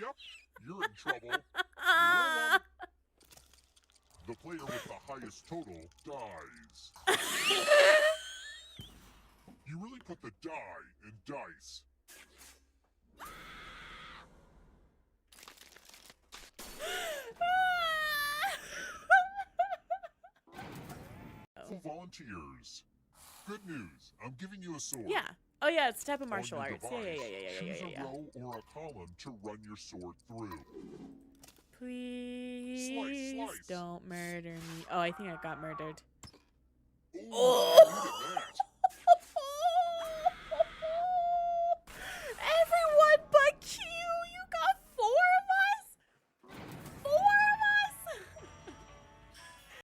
Yep, you're in trouble. Roll on. The player with the highest total dies. You really put the die in dice. For volunteers, good news. I'm giving you a sword. Yeah. Oh yeah, it's a type of martial On your arts. Yeah. device, choose a row or a column to run your sword through. Please Slice. don't murder me. Oh, I think I got murdered. Ooh, you did that.